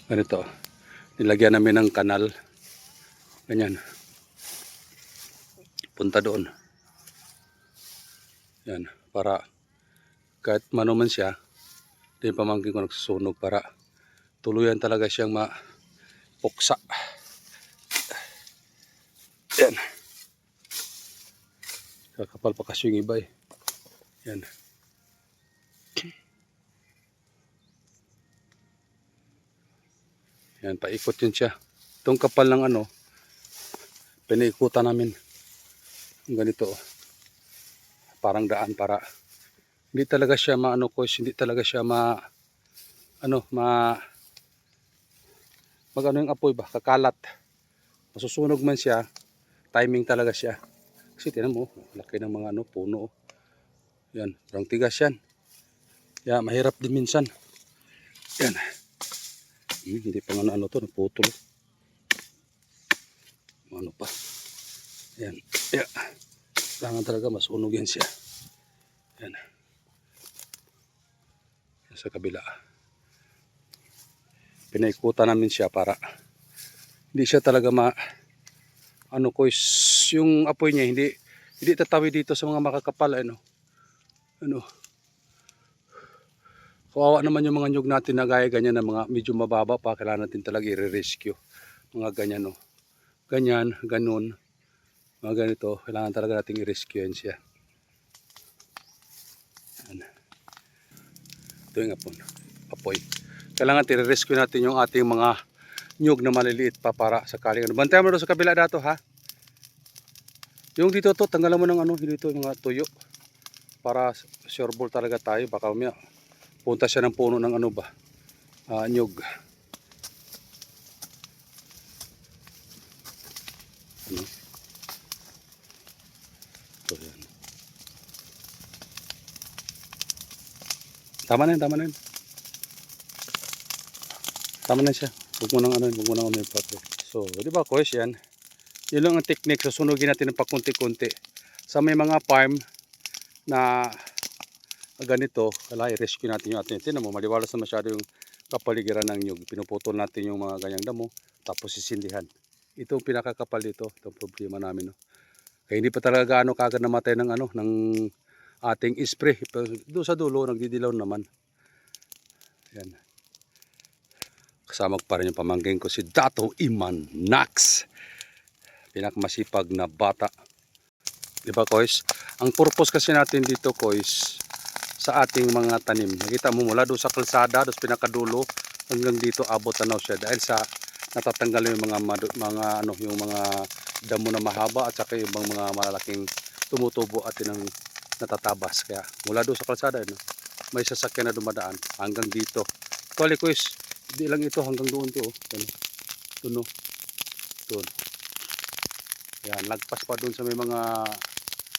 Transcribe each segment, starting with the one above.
Ganito. Nilagyan namin ng kanal. Ganyan. Punta doon. Yan. Para kahit manuman siya, din pamangkin ko nagsusunog para tuluyan talaga siyang mapuksa. Yan. Kakapal pa kasi yung iba eh. Yan. Yan, paikot yun siya. Itong kapal ng pinaikutan namin. Ganito. Parang daan para hindi talaga siya hindi talaga siya yung apoy ba, kakalat. Masusunog man siya, timing talaga siya. Kasi tinan mo, laki ng mga puno. Yan, parang tigas yan. Yan, mahirap din minsan. Yan. Hindi pa nga to, naputol. Ano pa. Yan. Yan. Kailangan talaga masunog yan siya. Yan. Yan sa kabila. Pinaikutan namin siya para hindi siya talaga yung apoy niya hindi tatawi dito sa mga makakapal kawawa naman yung mga nyug natin na gaya ganyan na mga medyo mababa pa, kailangan natin talaga i-rescue mga ganyan ganun mga ganito, kailangan talaga natin i-rescue yan siya. Yan. Ito yung apoy. Kailangan i-rescue natin yung ating mga nyug na maliliit pa para sakaling bantayan mo doon sa kabila dato ha. Yung dito to, tanggalan mo ng dito yung mga tuyo para sure ball talaga tayo, baka umya punta siya ng puno ng nyug. Ito yan. Tama na yun. Tama na siya. Huwag mo nang ipato. So, di ba guys, yan. Yun lang ang technique. Susunugin natin ng pakunti-kunti. Sa may mga farm na ganito, kailangan i-rescue natin yung atin. Tinan mo, maliwalas na masyado yung kapaligiran ng nyug. Pinuputol natin yung mga ganyang damo, tapos sisindihan. Ito ang pinakakapal dito. Ito ang problema namin. Kaya hindi pa talaga kagad namatay ng ng ating spray. Pero doon sa dulo, nagdidilaw naman. Yan. Kasama ko pa rin yung pamangkin ko, si Dato Iman Nax. Pinakamasipag na bata. Diba, guys? Ang purpose kasi natin dito, guys, sa ating mga tanim. Nakita mo mula doon sa kalsada, doon sa pinakadulo, hanggang dito abot tanaw siya dahil sa natatanggal yung yung mga damo na mahaba at saka yung mga malalaking tumutubo at yung natatabas. Kaya mula doon sa kalsada, may sasakyan na dumadaan hanggang dito. Actually, guys, hindi lang ito hanggang doon to. Doon. Yan, lagpas pa doon sa may mga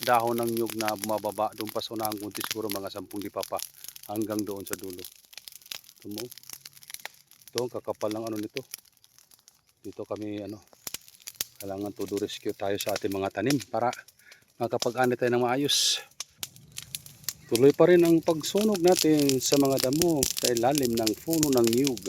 dahon ng nyug na bumababa. Doon pa sa unang kunti, siguro mga 10 lipa pa hanggang doon sa dulo. Ito, kakapal ng nito. Dito kami kailangan to do rescue tayo sa ating mga tanim para makapag-ani tayo ng maayos. Tuloy pa rin ang pagsunog natin sa mga damo sa ilalim ng puno ng nyug.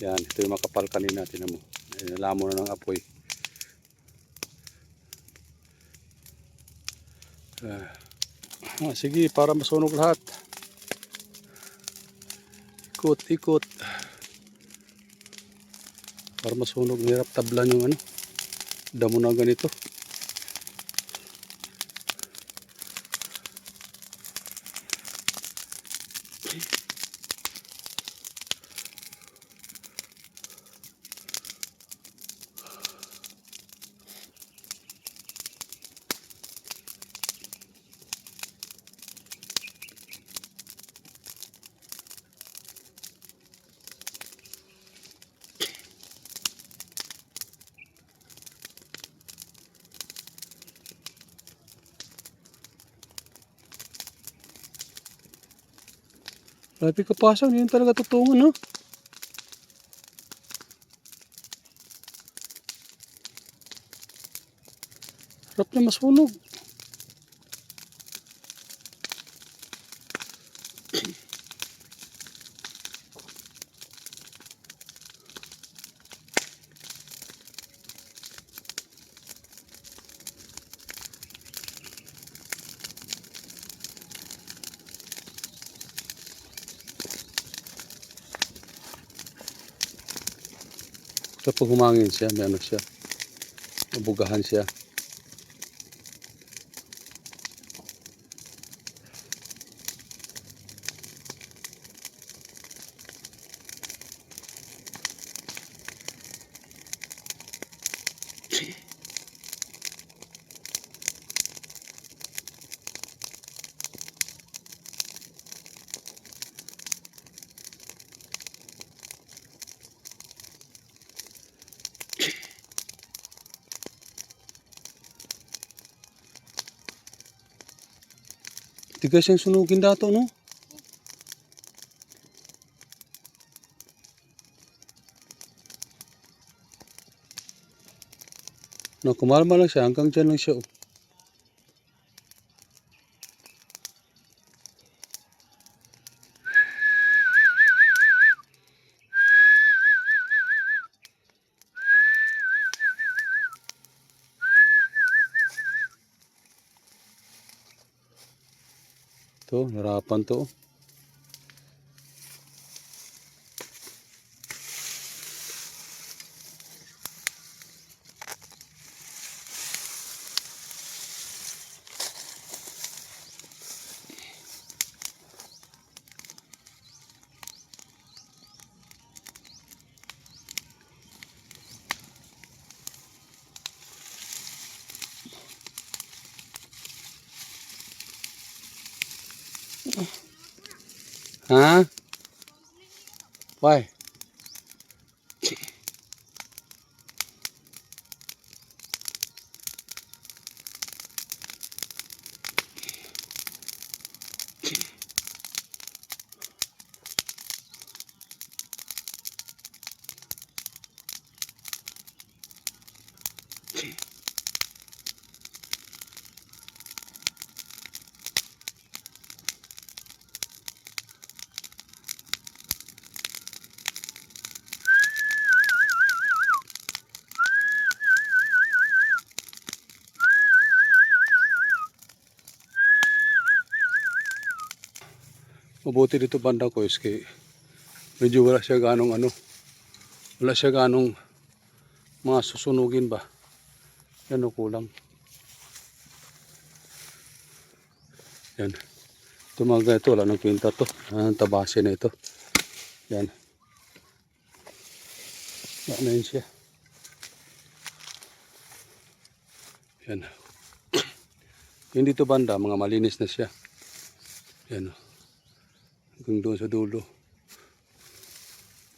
Yan, ito yung makapal kanina, tinan mo. Nalamo na ng apoy. Sige, para masunog lahat. Ikot. Para masunog, hirap tablan yung damo na ganito. Grabe ka pasang, yun talaga tutungan, no? Harap na masunog. Kapag humangin siya, may ano siya, mabugahan siya. Tigas yung sunugin dato, no? No, kumalma lang siya, hanggang dyan lang siya. Oh. To, harapan to. Ha? Why? Mabuti dito banda ko is kay medyo wala siya ganong ano, wala siya ganong mga susunugin ba. Yan o kulang. Yan. Ito mga ganito, wala nang kwenta to. Ang tabase na ito. Yan. Wala na yun siya. Yan. Yung dito banda, mga malinis na siya. Yan o. Hanggang doon sa dulo.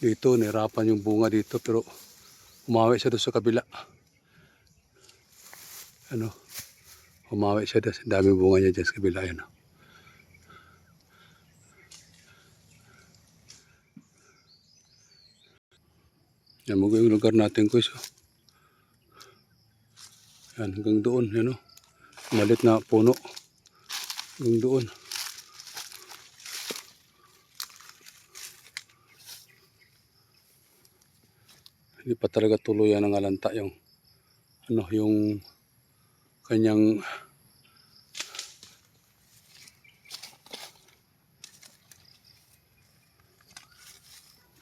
Dito, nirapan yung bunga dito pero umawi siya doon sa kabila. Ano? Umawi siya doon. Daming bunga niya dyan sa kabila. Yan o. Yan mo yung lugar natin ko iso. Yan, hanggang doon. Yan o. Malit na puno. Hanggang doon. Hindi pa talaga tuluyan ng alanta yung ano yung kanyang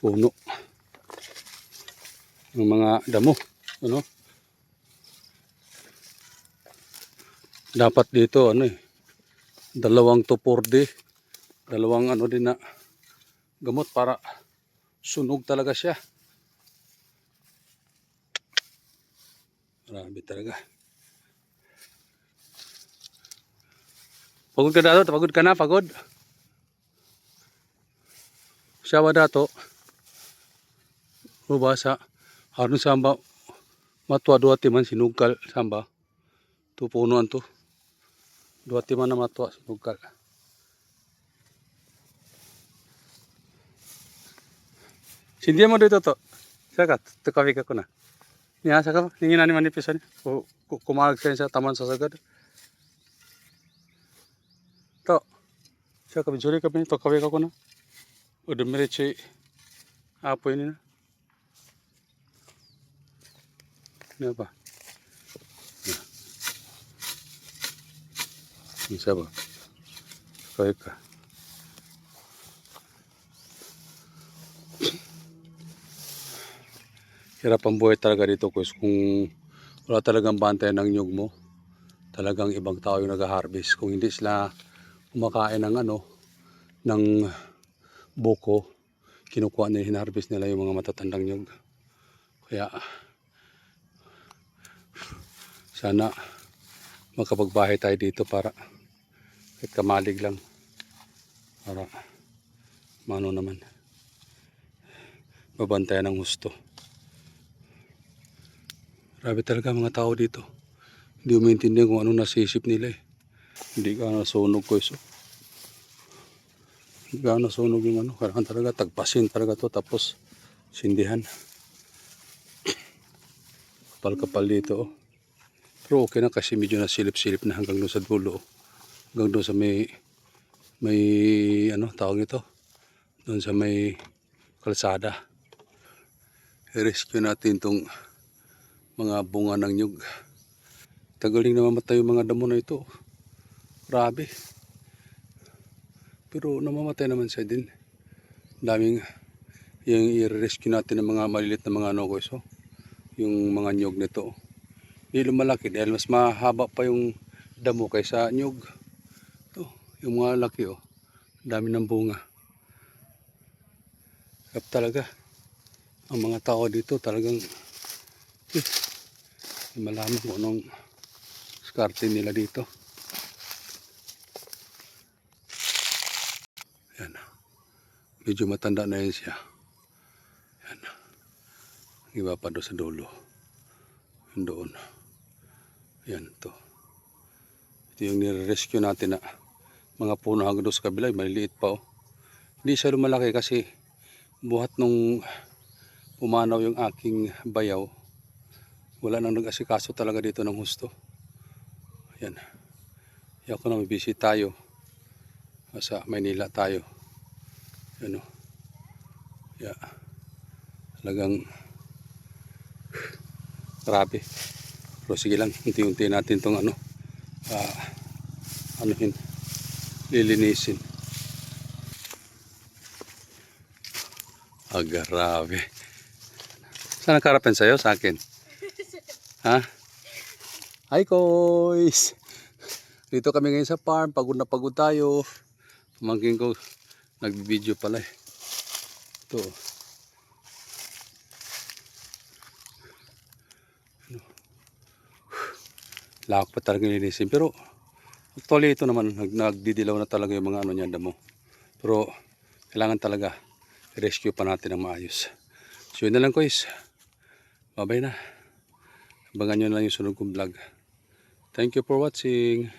puno ng mga damo ano dapat dito ano dalawang to 4D dalawang ano din na gamot para sunog talaga siya. Marami talaga. Pagod ka dato, pagod ka na, pagod. Siya ba dato? Rubasa, harun samba, matwa dua timan sinugkal samba. Tu punuan tu. Dua timan na matwa sinugkal. Sindihan mo dito to. Sakat, tukawi ka ko na. Niya saka ningin ani manipis ani. Kumalag sa taman sa sagad. To. Siya kami juri kami to kawi ka ko na. Udah merece apa ini na. Ini apa? Ini siapa? Kawi ka. Hirap ang buhay talaga dito guys. Kung wala talagang bantay ng nyug mo, talagang ibang tao yung nag-harvest. Kung hindi sila kumakain ng ng buko, kinukuha nila, hinarvest nila yung mga matatandang nyug. Kaya sana makapagbahay tayo dito para kahit kamalig lang, para mano naman mabantayan ng husto. Grabe talaga mga tao dito. Hindi mo maintindihan kung ano nasisip nila eh. Hindi ka nasunog ko iso. Hindi ka nasunog yung kailangan talaga tagpasin talaga to, tapos sindihan. Kapal-kapal dito oh. Pero okay na kasi medyo nasilip-silip na hanggang doon sa dulo. Hanggang doon sa may tawag nito. Doon sa may kalsada. I-rescue natin itong mga bunga ng nyug. Tagaling na mamatay yung mga damo na ito. Grabe. Pero namamatay naman siya din. Daming yung i-rescue natin ng mga malilit na mga guys. Oh. Yung mga nyug nito. Hindi lumalaki dahil mas mahaba pa yung damo kaysa nyug. Ito, yung mga laki oh. Dami ng bunga. Sarap talaga. Ang mga tao dito talagang malaman kung anong skarte nila dito. Yan. Medyo matanda na yun siya. Yan. Iba pa doon sa dulo. Doon. Yan to. Ito yung nire-rescue natin na mga puno hanggang doon sa kabila. Maliliit pa oh. Hindi siya lumalaki kasi buhat nung pumanaw yung aking bayaw. Wala nang nag-asikaso talaga dito ng husto. Yan. Yan ko na, may visit tayo. Sa Maynila tayo. Yan o. Yeah. Talagang grabe. Pero sige lang, unti-unti natin itong lilinisin. Grabe. Saan nakarapan sa'yo? Sa akin? Ha? Hi, Koys! Dito kami ngayon sa farm. Pagod na pagod tayo. Pamangkin ko, nag-video pala eh. Ito. Lawak pa talaga nilinisin. Pero, actually ito naman, nagdidilaw na talaga yung mga niya, damo. Pero, kailangan talaga i-rescue pa natin ang maayos. So yun na lang guys. Bye bye na. Abangan nyo na lang yung sunod kong vlog. Thank you for watching.